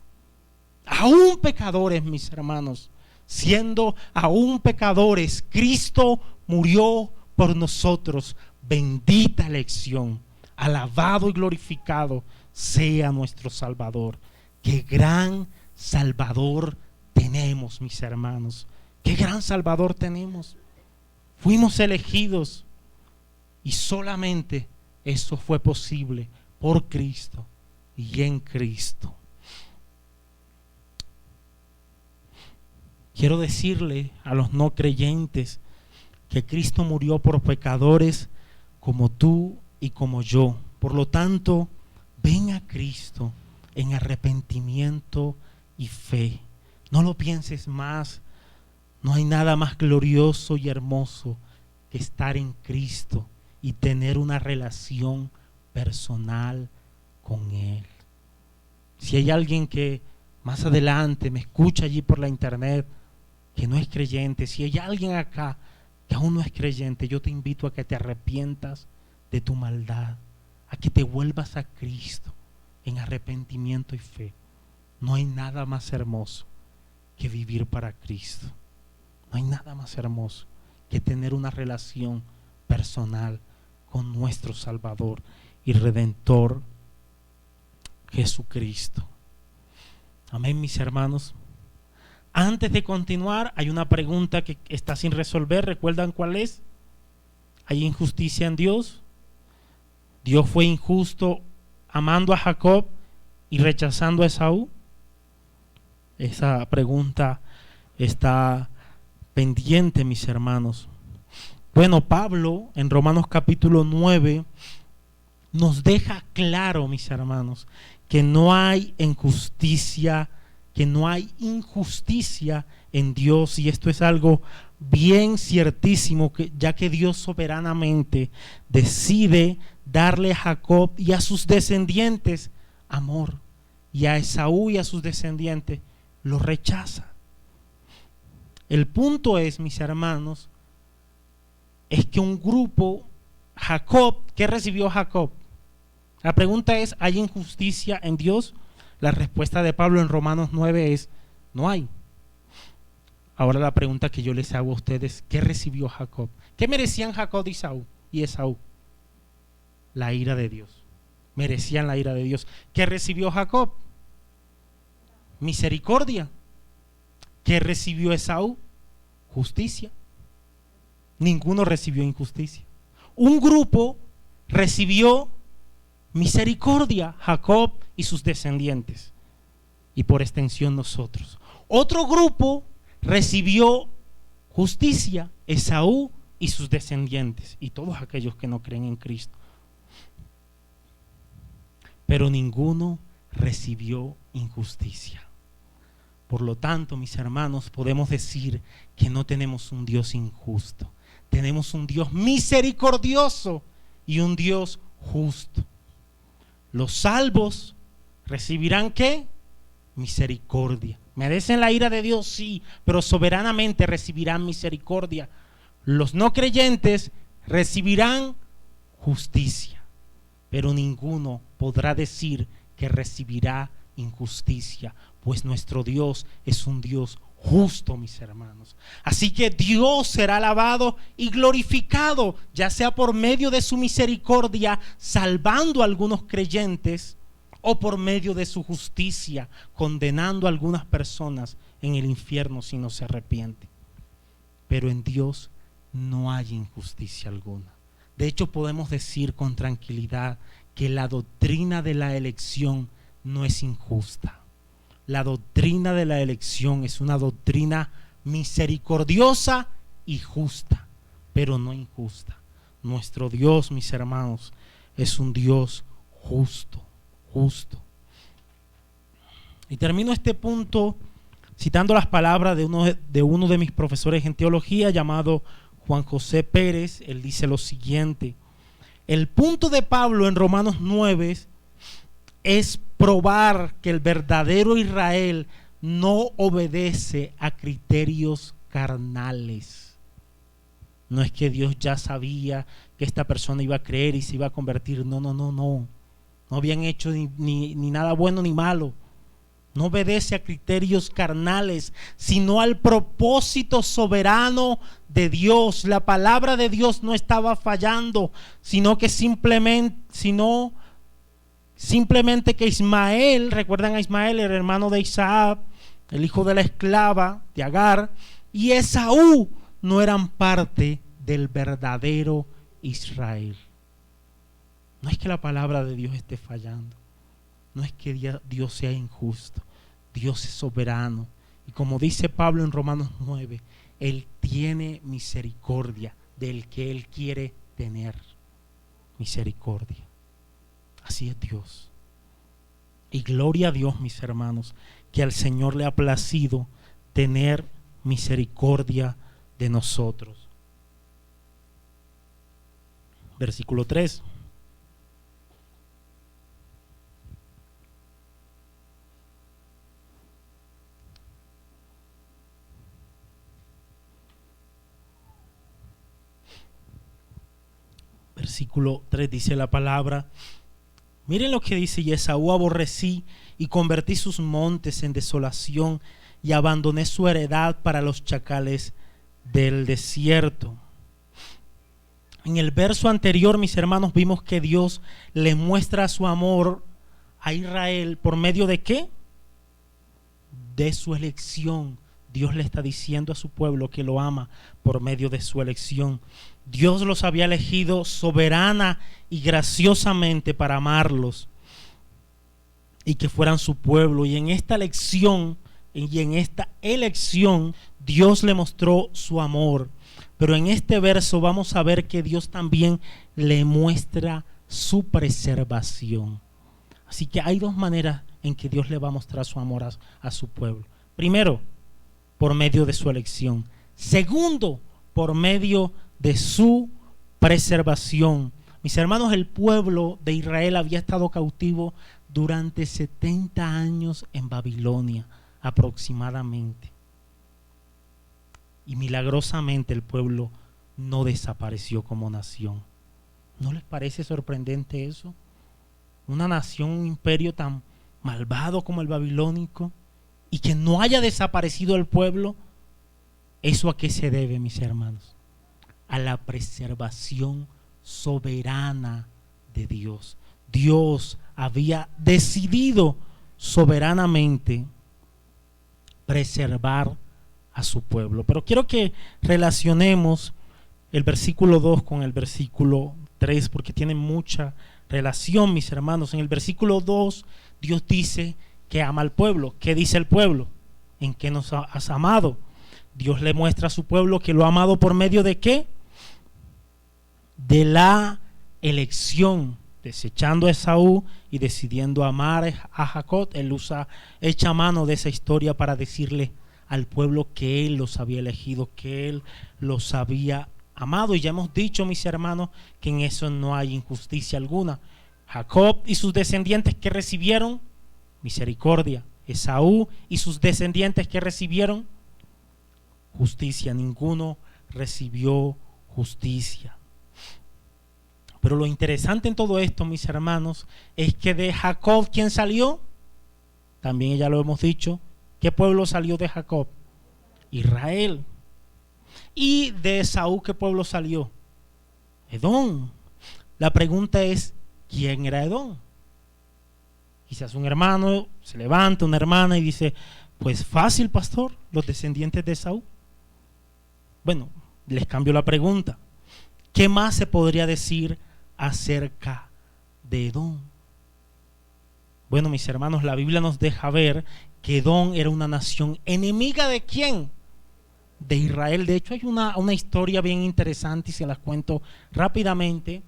Speaker 1: Aún pecadores, mis hermanos, siendo aún pecadores, Cristo murió por nosotros. Bendita elección. Alabado y glorificado sea nuestro Salvador. Qué gran Salvador tenemos, mis hermanos. Qué gran Salvador tenemos. Fuimos elegidos y solamente eso fue posible por Cristo y en Cristo. Quiero decirle a los no creyentes que Cristo murió por pecadores como tú y como yo. Por lo tanto, ven a Cristo en arrepentimiento y fe. No lo pienses más. No hay nada más glorioso y hermoso que estar en Cristo y tener una relación personal con Él. Si hay alguien que más adelante me escucha allí por la internet que no es creyente, si hay alguien acá que aún no es creyente, yo te invito a que te arrepientas de tu maldad, a que te vuelvas a Cristo en arrepentimiento y fe. No hay nada más hermoso que vivir para Cristo. No hay nada más hermoso que tener una relación personal con nuestro Salvador y Redentor Jesucristo. Amén, mis hermanos. Antes de continuar, hay una pregunta que está sin resolver. ¿Recuerdan cuál es? ¿Hay injusticia en Dios? ¿Dios fue injusto amando a Jacob y rechazando a Esaú? Esa pregunta está pendiente, mis hermanos. Bueno, Pablo en Romanos capítulo 9 nos deja claro, mis hermanos, que no hay injusticia, que no hay injusticia en Dios, y esto es algo bien ciertísimo, ya que Dios soberanamente decide darle a Jacob y a sus descendientes amor, y a Esaú y a sus descendientes lo rechaza. El punto es, mis hermanos, es que un grupo, Jacob, ¿qué recibió Jacob? La pregunta es: ¿hay injusticia en Dios? La respuesta de Pablo en Romanos 9 es: no hay. Ahora la pregunta que yo les hago a ustedes: ¿qué recibió Jacob? ¿Qué merecían Jacob y Esaú? La ira de Dios. Merecían la ira de Dios. ¿Qué recibió Jacob? Misericordia. ¿Qué recibió Esaú? Justicia. Ninguno recibió injusticia. Un grupo recibió misericordia, Jacob y sus descendientes, y por extensión nosotros. Otro grupo recibió justicia, Esaú y sus descendientes, y todos aquellos que no creen en Cristo. Pero ninguno recibió injusticia. Por lo tanto, mis hermanos, podemos decir que no tenemos un Dios injusto. Tenemos un Dios misericordioso y un Dios justo. Los salvos recibirán ¿qué? Misericordia. ¿Merecen la ira de Dios? Sí, pero soberanamente recibirán misericordia. Los no creyentes recibirán justicia, pero ninguno podrá decir que recibirá injusticia, pues nuestro Dios es un Dios justo, mis hermanos. Así que Dios será alabado y glorificado, ya sea por medio de su misericordia, salvando a algunos creyentes, o por medio de su justicia, condenando a algunas personas en el infierno si no se arrepienten. Pero en Dios no hay injusticia alguna. De hecho, podemos decir con tranquilidad que la doctrina de la elección no es injusta. La doctrina de la elección es una doctrina misericordiosa y justa, pero no injusta. Nuestro Dios, mis hermanos, es un Dios justo, justo. Y termino este punto citando las palabras de uno de mis profesores en teología llamado Juan José Pérez. Él dice lo siguiente: el punto de Pablo en Romanos 9 es probar que el verdadero Israel no obedece a criterios carnales. No es que Dios ya sabía que esta persona iba a creer y se iba a convertir. No. No habían hecho ni nada bueno ni malo. No obedece a criterios carnales, sino al propósito soberano de Dios. La palabra de Dios no estaba fallando, sino simplemente que Ismael, recuerdan a Ismael, el hermano de Isaac, el hijo de la esclava de Agar, y Esaú no eran parte del verdadero Israel. No es que la palabra de Dios esté fallando, no es que Dios sea injusto. Dios es soberano, y como dice Pablo en Romanos 9, Él tiene misericordia del que Él quiere tener misericordia. Así es Dios. Y gloria a Dios, mis hermanos, que al Señor le ha placido tener misericordia de nosotros. Versículo 3. Versículo 3 dice la palabra: miren lo que dice: y Esaú aborrecí y convertí sus montes en desolación y abandoné su heredad para los chacales del desierto. En el verso anterior, mis hermanos, vimos que Dios le muestra su amor a Israel por medio de ¿qué? De su elección. Dios le está diciendo a su pueblo que lo ama por medio de su elección. Dios los había elegido soberana y graciosamente para amarlos y que fueran su pueblo. Y en esta elección, Dios le mostró su amor. Pero en este verso vamos a ver que Dios también le muestra su preservación. Así que hay dos maneras en que Dios le va a mostrar su amor a su pueblo. Primero, por medio de su elección. Segundo, por medio de su preservación. Mis hermanos, el pueblo de Israel había estado cautivo durante 70 años en Babilonia, aproximadamente. Y milagrosamente el pueblo no desapareció como nación. ¿No les parece sorprendente eso? Una nación, un imperio tan malvado como el babilónico, y que no haya desaparecido el pueblo. ¿Eso a qué se debe, mis hermanos? A la preservación soberana de Dios. Dios había decidido soberanamente preservar a su pueblo. Pero quiero que relacionemos el versículo 2 con el versículo 3, porque tienen mucha relación, mis hermanos. En el versículo 2, Dios dice que ama al pueblo. ¿Qué dice el pueblo? ¿En qué nos has amado? Dios le muestra a su pueblo que lo ha amado por medio de ¿qué? De la elección, desechando a Esaú y decidiendo amar a Jacob. Él echa mano de esa historia para decirle al pueblo que Él los había elegido, que Él los había amado. Y ya hemos dicho, mis hermanos, que en eso no hay injusticia alguna. Jacob y sus descendientes que recibieron misericordia. Esaú y sus descendientes que recibieron justicia. Ninguno recibió justicia. Pero lo interesante en todo esto, mis hermanos, es que de Jacob, ¿quién salió? También ya lo hemos dicho. ¿Qué pueblo salió de Jacob? Israel. Y de Esaú, ¿qué pueblo salió? Edom. La pregunta es, ¿quién era Edom? Quizás un hermano se levanta, una hermana, y dice: pues fácil, pastor, los descendientes de Esaú. Bueno, les cambio la pregunta. ¿Qué más se podría decir acerca de Edom? Bueno, mis hermanos, la Biblia nos deja ver que Edom era una nación enemiga ¿de quién? De Israel. De hecho, hay una historia bien interesante y se las cuento rápidamente.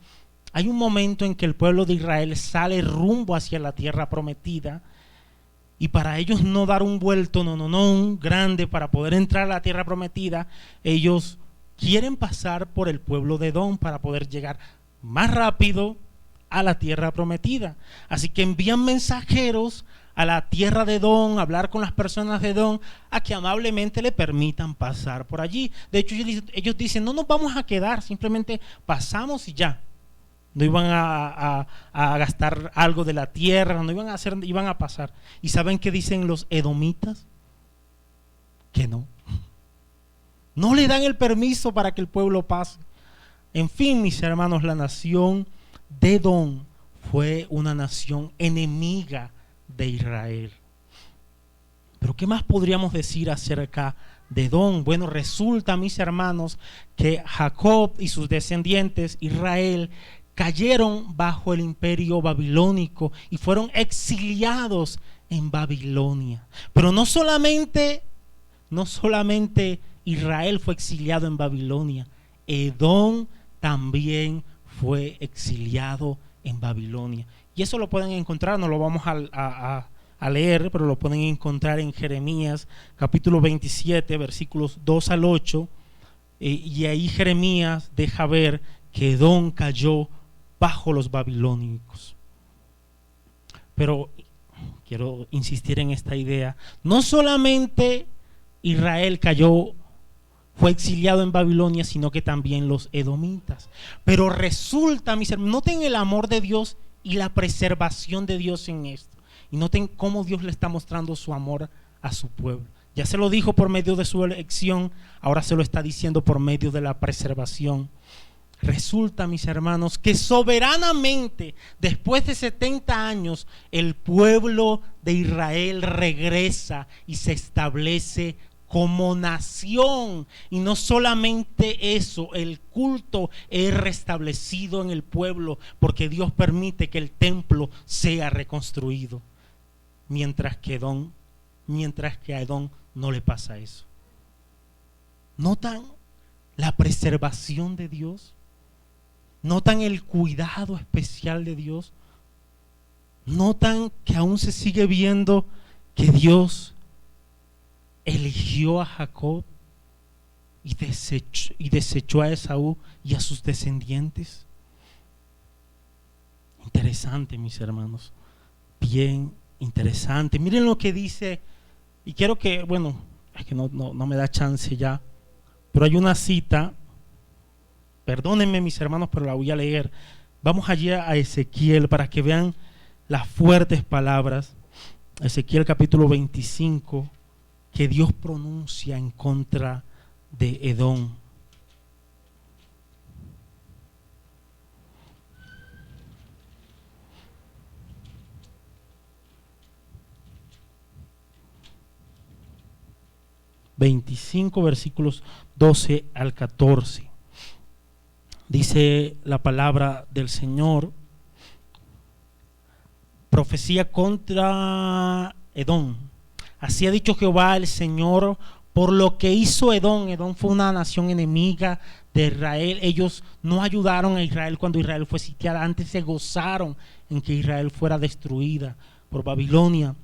Speaker 1: Hay un momento en que el pueblo de Israel sale rumbo hacia la tierra prometida, y para ellos no dar un vuelto grande para poder entrar a la tierra prometida, ellos quieren pasar por el pueblo de Edom para poder llegar más rápido a la tierra prometida. Así que envían mensajeros a la tierra de Edom, a hablar con las personas de Edom, a que amablemente le permitan pasar por allí. De hecho, ellos dicen, no nos vamos a quedar, simplemente pasamos y ya. No iban a gastar algo de la tierra, no iban a hacer, iban a pasar. ¿Y saben qué dicen los edomitas? Que no. No le dan el permiso para que el pueblo pase. En fin, mis hermanos, la nación de Edom fue una nación enemiga de Israel. Pero ¿qué más podríamos decir acerca de Edom? Bueno, resulta, mis hermanos, que Jacob y sus descendientes, Israel, cayeron bajo el imperio babilónico y fueron exiliados en Babilonia. Pero no solamente Israel fue exiliado en Babilonia, Edom también fue exiliado en Babilonia. Y eso lo pueden encontrar, no lo vamos a leer, pero lo pueden encontrar en Jeremías capítulo 27, versículos 2 al 8. Y ahí Jeremías deja ver que Edom cayó bajo los babilónicos. Pero quiero insistir en esta idea. No solamente Israel fue exiliado en Babilonia, sino que también los edomitas. Pero resulta, mis hermanos, noten el amor de Dios y la preservación de Dios en esto. Y noten cómo Dios le está mostrando su amor a su pueblo. Ya se lo dijo por medio de su elección, ahora se lo está diciendo por medio de la preservación. Resulta, mis hermanos, que soberanamente, después de 70 años, el pueblo de Israel regresa y se establece como nación. Y no solamente eso, el culto es restablecido en el pueblo, porque Dios permite que el templo sea reconstruido. Mientras que a Edom no le pasa eso. ¿Notan la preservación de Dios? ¿Notan el cuidado especial de Dios? ¿Notan que aún se sigue viendo que Dios eligió a Jacob y desechó a Esaú y a sus descendientes? Interesante, mis hermanos, bien interesante. Miren lo que dice, y quiero que, bueno, es que no me da chance ya, pero hay una cita. Perdónenme, mis hermanos, pero la voy a leer. Vamos allí a Ezequiel para que vean las fuertes palabras. Ezequiel capítulo 25, que Dios pronuncia en contra de Edom. Versículos 12 al 14. Dice la palabra del Señor, profecía contra Edom. Así ha dicho Jehová el Señor, por lo que hizo Edom. Edom fue una nación enemiga de Israel. Ellos no ayudaron a Israel cuando Israel fue sitiada. Antes se gozaron en que Israel fuera destruida por Babilonia.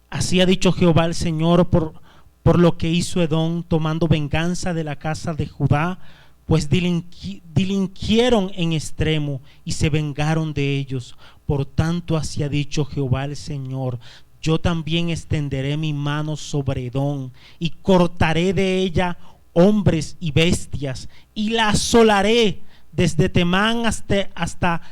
Speaker 1: Así ha dicho Jehová el Señor, por lo que hizo Edom, tomando venganza de la casa de Judá, pues delinquieron en extremo y se vengaron de ellos. Por tanto, así ha dicho Jehová el Señor, yo también extenderé mi mano sobre Edom y cortaré de ella hombres y bestias y la asolaré desde Temán hasta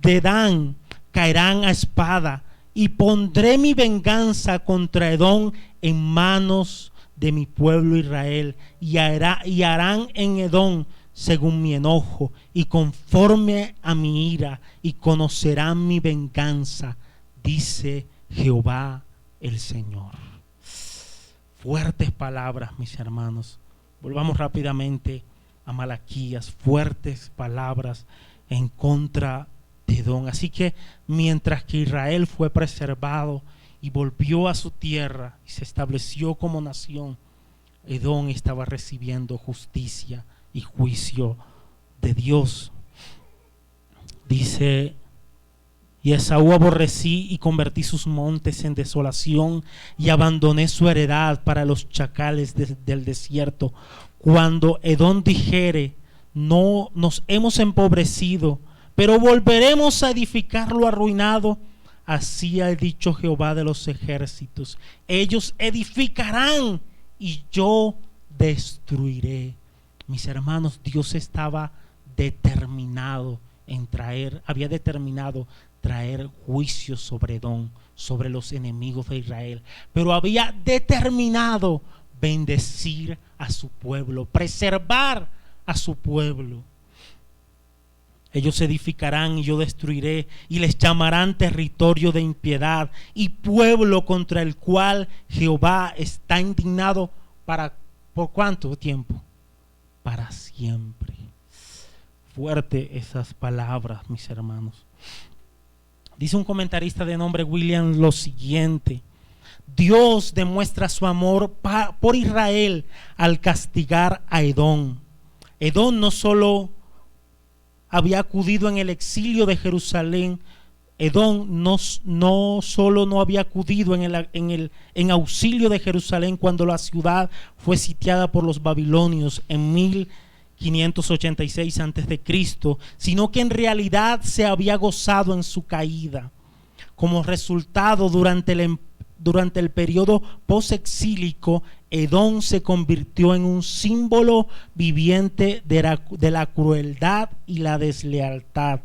Speaker 1: Dedán, caerán a espada, y pondré mi venganza contra Edom en manos de mi pueblo Israel, y harán en Edom según mi enojo y conforme a mi ira, y conocerán mi venganza, dice Jehová el Señor. Fuertes palabras, mis hermanos. Volvamos rápidamente a Malaquías. Fuertes palabras en contra de de Edom. Así que mientras que Israel fue preservado y volvió a su tierra y se estableció como nación, Edom estaba recibiendo justicia y juicio de Dios. Dice: y Esaú aborrecí y convertí sus montes en desolación y abandoné su heredad para los chacales del desierto. Cuando Edom dijere: no nos hemos empobrecido, pero volveremos a edificar lo arruinado, así ha dicho Jehová de los ejércitos: ellos edificarán y yo destruiré. Mis hermanos, Dios estaba determinado en había determinado traer juicio sobre Edom, sobre los enemigos de Israel, pero había determinado bendecir a su pueblo, preservar a su pueblo. Ellos edificarán y yo destruiré, y les llamarán territorio de impiedad y pueblo contra el cual Jehová está indignado ¿por cuánto tiempo? Para siempre. Fuerte esas palabras, mis hermanos. Dice un comentarista de nombre William lo siguiente: Dios demuestra su amor por Israel al castigar a Edom. Edom no solo había acudido en el exilio de Jerusalén, Edom no solo no había acudido en auxilio de Jerusalén cuando la ciudad fue sitiada por los babilonios en 1586 a.C., sino que en realidad se había gozado en su caída. Como resultado, durante el periodo posexílico, Edom se convirtió en un símbolo viviente de la crueldad y la deslealtad.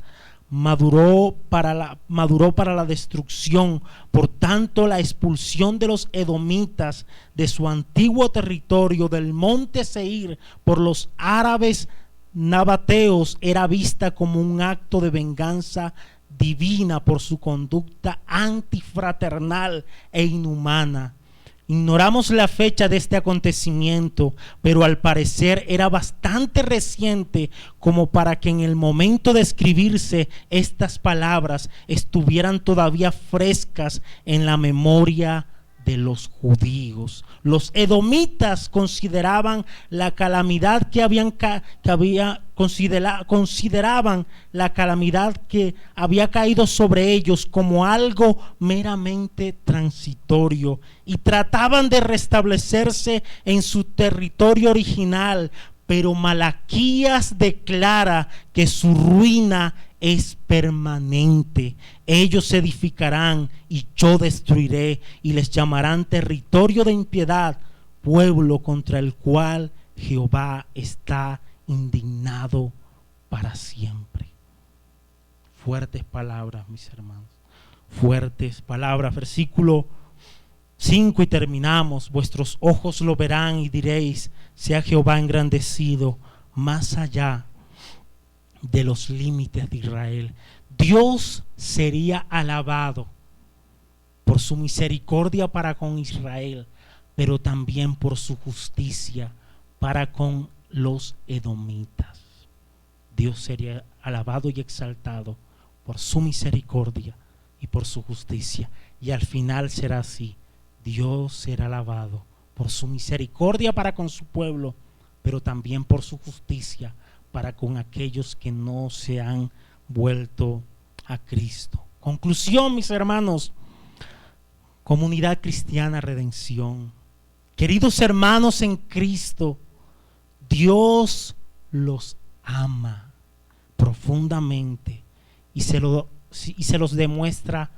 Speaker 1: Maduró para la destrucción. Por tanto, la expulsión de los edomitas de su antiguo territorio del monte Seir por los árabes nabateos era vista como un acto de venganza divina por su conducta antifraternal e inhumana. Ignoramos la fecha de este acontecimiento, pero al parecer era bastante reciente como para que en el momento de escribirse estas palabras estuvieran todavía frescas en la memoria de los judíos. Los edomitas consideraban la calamidad consideraban la calamidad que había caído sobre ellos como algo meramente transitorio y trataban de restablecerse en su territorio original, pero Malaquías declara que su ruina es permanente. Ellos edificarán y yo destruiré, y les llamarán territorio de impiedad, pueblo contra el cual Jehová está indignado para siempre. Fuertes palabras, mis hermanos, fuertes palabras. Versículo 5 y terminamos: vuestros ojos lo verán y diréis: sea Jehová engrandecido más allá de los límites de Israel. Dios sería alabado por su misericordia para con Israel, pero también por su justicia para con los edomitas. Dios sería alabado y exaltado por su misericordia y por su justicia, y al final será así. Dios será alabado por su misericordia para con su pueblo, pero también por su justicia para con aquellos que no se han vuelto a Cristo. Conclusión, mis hermanos, comunidad cristiana Redención, queridos hermanos en Cristo, Dios los ama profundamente y se los demuestra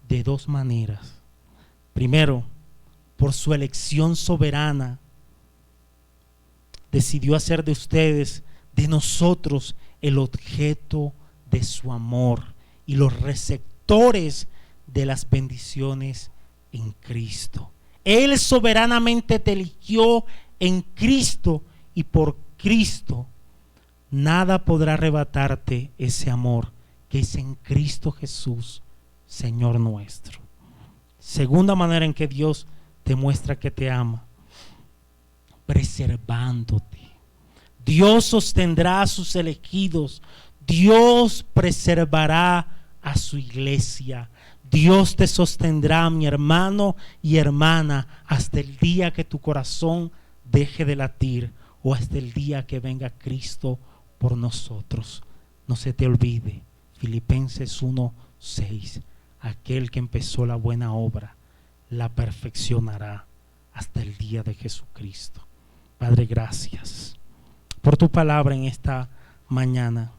Speaker 1: de dos maneras. Primero, por su elección soberana, decidió hacer de ustedes, de nosotros, el objeto de su amor y los receptores de las bendiciones en Cristo. Él soberanamente te eligió en Cristo, y por Cristo nada podrá arrebatarte ese amor que es en Cristo Jesús, Señor nuestro. Segunda manera en que Dios te muestra que te ama: preservándote. Dios sostendrá a sus elegidos. Dios preservará a su iglesia. Dios te sostendrá, mi hermano y hermana, hasta el día que tu corazón deje de latir o hasta el día que venga Cristo por nosotros. No se te olvide, Filipenses 1:6, aquel que empezó la buena obra la perfeccionará hasta el día de Jesucristo. Padre, gracias por tu palabra en esta mañana.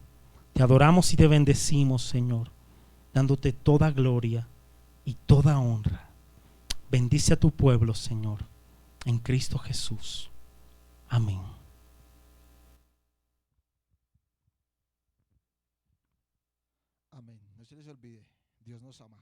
Speaker 1: Te adoramos y te bendecimos, Señor, dándote toda gloria y toda honra. Bendice a tu pueblo, Señor, en Cristo Jesús. Amén.
Speaker 2: Amén. No se les olvide, Dios nos ama.